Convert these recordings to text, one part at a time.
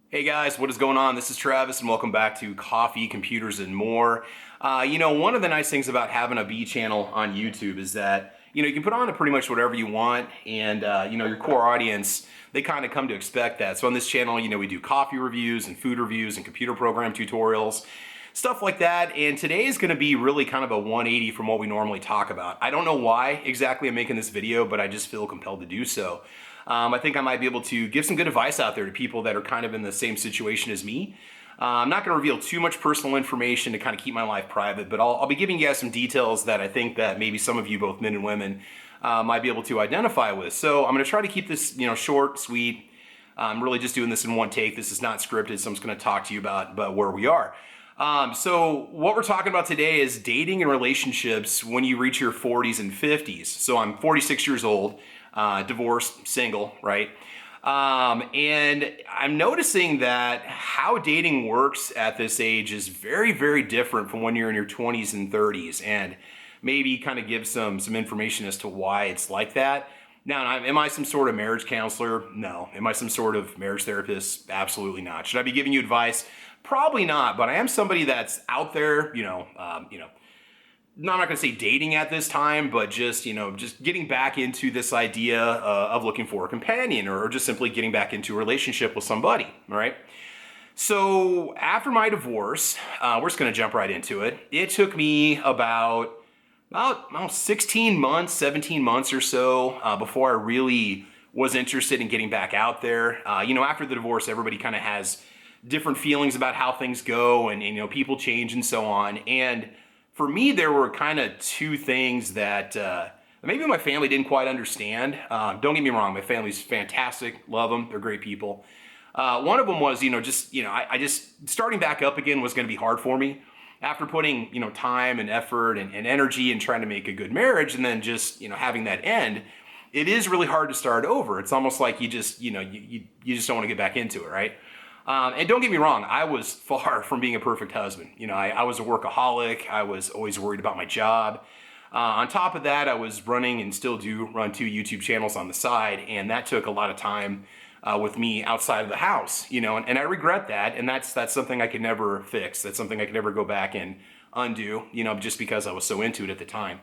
Hey guys, what is going on? This is Travis and welcome back to Coffee, Computers, and More. One of the nice things about having a B channel on YouTube is that, you can put on pretty much whatever you want and, your core audience, they kind of come to expect that. So on this channel, we do coffee reviews and food reviews and computer program tutorials, stuff like that. And today is going to be really kind of a 180 from what we normally talk about. I don't know why exactly I'm making this video, but I just feel compelled to do so. I think I might be able to give some good advice out there to people that are kind of in the same situation as me. I'm not going to reveal too much personal information to kind of keep my life private, but I'll be giving you guys some details that I think that maybe some of you, both men and women, might be able to identify with. So I'm going to try to keep this, short, sweet. I'm really just doing this in one take. This is not scripted, so I'm just going to talk to you about where we are. So what we're talking about today is dating and relationships when you reach your 40s and 50s. So I'm 46 years old. Divorced, single, right? And I'm noticing that how dating works at this age is very, very different from when you're in your 20s and 30s, and maybe kind of give some information as to why it's like that. Now, am I some sort of marriage counselor? No. Am I some sort of marriage therapist? Absolutely not. Should I be giving you advice? Probably not, but I am somebody that's out there, no, I'm not going to say dating at this time, but just getting back into this idea of looking for a companion or just simply getting back into a relationship with somebody, all right? So after my divorce, we're just going to jump right into it. It took me about 16 months, 17 months or so before I really was interested in getting back out there. After the divorce, everybody kind of has different feelings about how things go and people change and so on. And for me, there were kind of two things that maybe my family didn't quite understand. Don't get me wrong, my family's fantastic, love them, they're great people. One of them was, I just starting back up again was going to be hard for me after putting, time and effort and energy and trying to make a good marriage, and then just, having that end. It is really hard to start over. It's almost like you just, you just don't want to get back into it, right? And don't get me wrong, I was far from being a perfect husband. I was a workaholic. I was always worried about my job. On top of that, I was running and still do run 2 YouTube channels on the side, and that took a lot of time with me outside of the house, and I regret that, and that's something I could never fix. That's something I could never go back and undo, just because I was so into it at the time.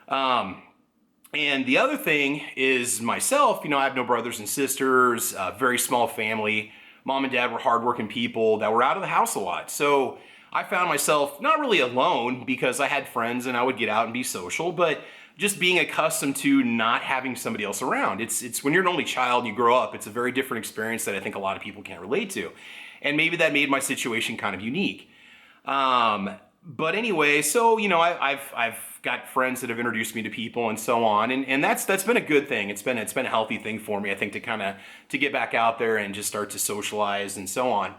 And the other thing is myself, I have no brothers and sisters, very small family. Mom and dad were hardworking people that were out of the house a lot. So I found myself not really alone because I had friends and I would get out and be social, but just being accustomed to not having somebody else around. It's when you're an only child and you grow up, it's a very different experience that I think a lot of people can't relate to. And maybe that made my situation kind of unique. But anyway, so, I've got friends that have introduced me to people and so on. And that's been a good thing. It's been a healthy thing for me, I think, to get back out there and just start to socialize and so on.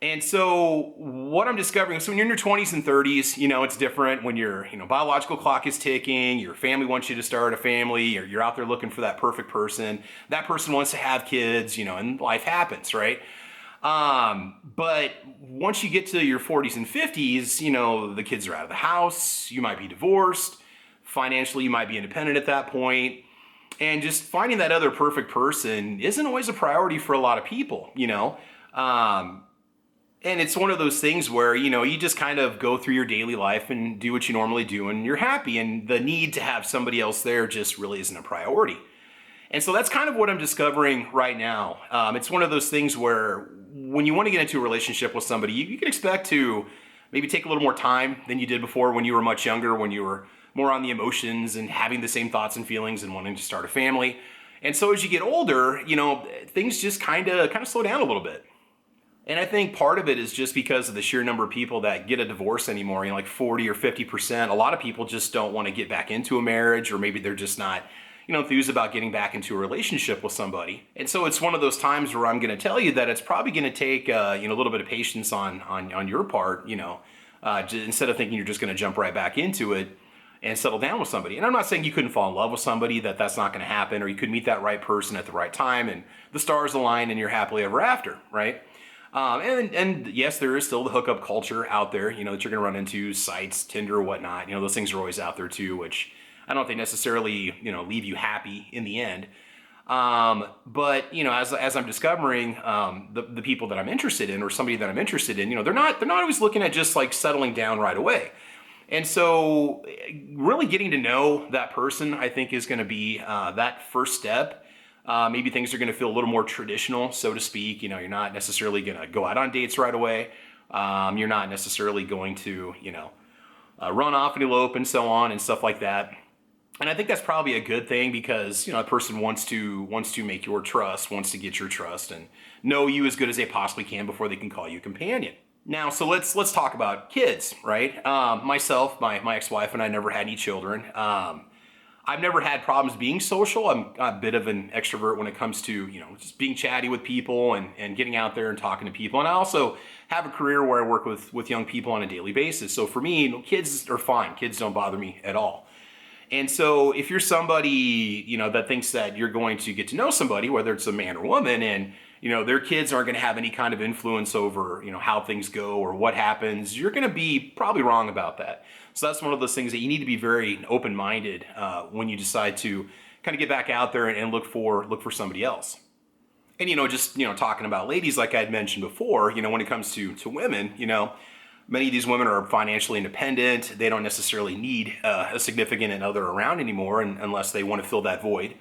And so what I'm discovering, so when you're in your 20s and 30s, it's different when your, biological clock is ticking, your family wants you to start a family, or you're out there looking for that perfect person. That person wants to have kids, and life happens, right? But once you get to your 40s and 50s, the kids are out of the house, you might be divorced, financially you might be independent at that point, and just finding that other perfect person isn't always a priority for a lot of people, and it's one of those things where, you just kind of go through your daily life and do what you normally do and you're happy, and the need to have somebody else there just really isn't a priority. And so that's kind of what I'm discovering right now. It's one of those things where when you want to get into a relationship with somebody, you can expect to maybe take a little more time than you did before when you were much younger, when you were more on the emotions and having the same thoughts and feelings and wanting to start a family. And so as you get older, things just kind of slow down a little bit. And I think part of it is just because of the sheer number of people that get a divorce anymore, like 40 or 50%. A lot of people just don't want to get back into a marriage, or maybe they're just not enthused about getting back into a relationship with somebody. And so it's one of those times where I'm going to tell you that it's probably going to take, a little bit of patience on your part, instead of thinking you're just going to jump right back into it and settle down with somebody. And I'm not saying you couldn't fall in love with somebody, that's not going to happen, or you could meet that right person at the right time and the stars align and you're happily ever after, right? And yes, there is still the hookup culture out there, that you're going to run into, sites, Tinder, whatnot. Those things are always out there too, which I don't think necessarily, leave you happy in the end. But as I'm discovering the people that I'm interested in, or somebody that I'm interested in, they're not always looking at just like settling down right away. And so really getting to know that person, I think, is going to be that first step. Maybe things are going to feel a little more traditional, so to speak. You're not necessarily going to go out on dates right away. You're not necessarily going to, run off and elope and so on and stuff like that. And I think that's probably a good thing because, a person wants to make your trust, wants to get your trust and know you as good as they possibly can before they can call you a companion. Now, so let's talk about kids, right? Myself, my ex-wife and I never had any children. I've never had problems being social. I'm a bit of an extrovert when it comes to, just being chatty with people and getting out there and talking to people. And I also have a career where I work with young people on a daily basis. So for me, kids are fine. Kids don't bother me at all. And so if you're somebody, that thinks that you're going to get to know somebody, whether it's a man or woman, and, their kids aren't going to have any kind of influence over, how things go or what happens, you're going to be probably wrong about that. So that's one of those things that you need to be very open-minded when you decide to kind of get back out there and look for somebody else. And, just, talking about ladies, like I'd mentioned before, when it comes to women, many of these women are financially independent. They don't necessarily need a significant other around anymore unless they want to fill that void.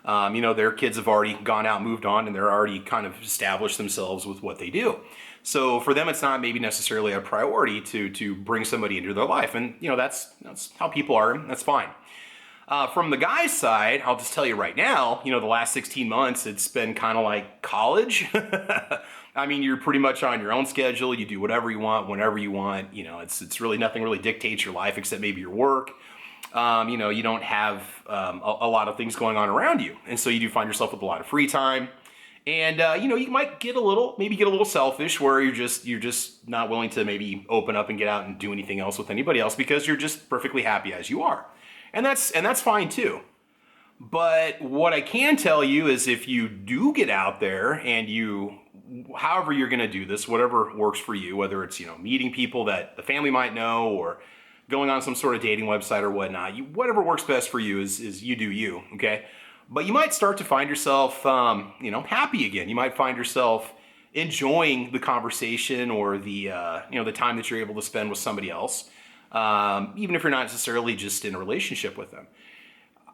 Their kids have already gone out, moved on, and they're already kind of established themselves with what they do. So for them, it's not maybe necessarily a priority to bring somebody into their life. And, that's how people are. That's fine. From the guy's side, I'll just tell you right now, the last 16 months, it's been kind of like college. I mean, you're pretty much on your own schedule. You do whatever you want, whenever you want. It's really nothing really dictates your life except maybe your work. You don't have a lot of things going on around you. And so you do find yourself with a lot of free time. And, you might get a little selfish where you're just not willing to maybe open up and get out and do anything else with anybody else because you're just perfectly happy as you are. And that's fine too. But what I can tell you is if you do get out there and however you're going to do this, whatever works for you, whether it's, meeting people that the family might know or going on some sort of dating website or whatnot, whatever works best for you is you do you, okay? But you might start to find yourself, happy again. You might find yourself enjoying the conversation or the time that you're able to spend with somebody else, even if you're not necessarily just in a relationship with them.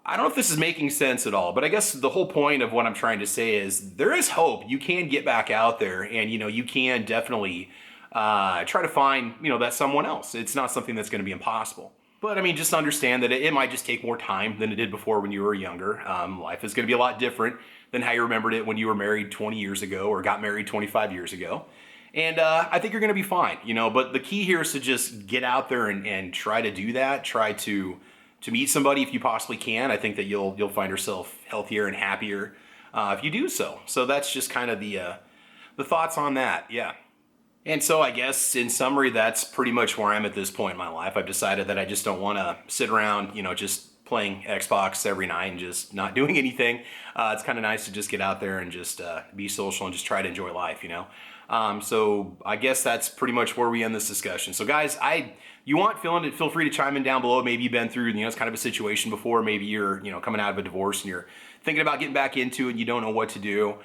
I don't know if this is making sense at all, but I guess the whole point of what I'm trying to say is there is hope. You can get back out there and, you can definitely try to find, that someone else. It's not something that's going to be impossible. But I mean, just understand that it might just take more time than it did before when you were younger. Life is going to be a lot different than how you remembered it when you were married 20 years ago or got married 25 years ago. And I think you're going to be fine, but the key here is to just get out there and try to do that. Try to meet somebody if you possibly can. I think that you'll find yourself healthier and happier if you do so. So that's just kind of the thoughts on that. Yeah. And so I guess in summary, that's pretty much where I'm at this point in my life. I've decided that I just don't want to sit around, just playing Xbox every night and just not doing anything. It's kind of nice to just get out there and just be social and just try to enjoy life, So I guess that's pretty much where we end this discussion. So guys, feel free to chime in down below. Maybe you've been through, it's kind of a situation before. Maybe you're, coming out of a divorce and you're thinking about getting back into it and you don't know what to do.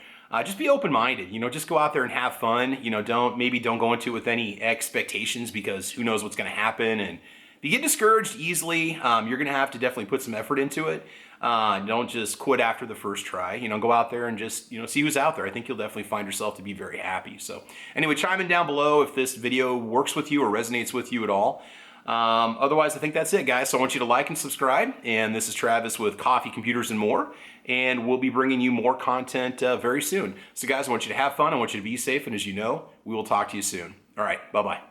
Just be open-minded, just go out there and have fun. Don't go into it with any expectations because who knows what's going to happen. And if you get discouraged easily, you're going to have to definitely put some effort into it. Don't just quit after the first try. Go out there and just, see who's out there. I think you'll definitely find yourself to be very happy. So anyway, chime in down below if this video works with you or resonates with you at all. Otherwise, I think that's it, guys. So I want you to like and subscribe. And this is Travis with Coffee, Computers, and More. And we'll be bringing you more content very soon. So guys, I want you to have fun. I want you to be safe. And as you know, we will talk to you soon. All right. Bye-bye.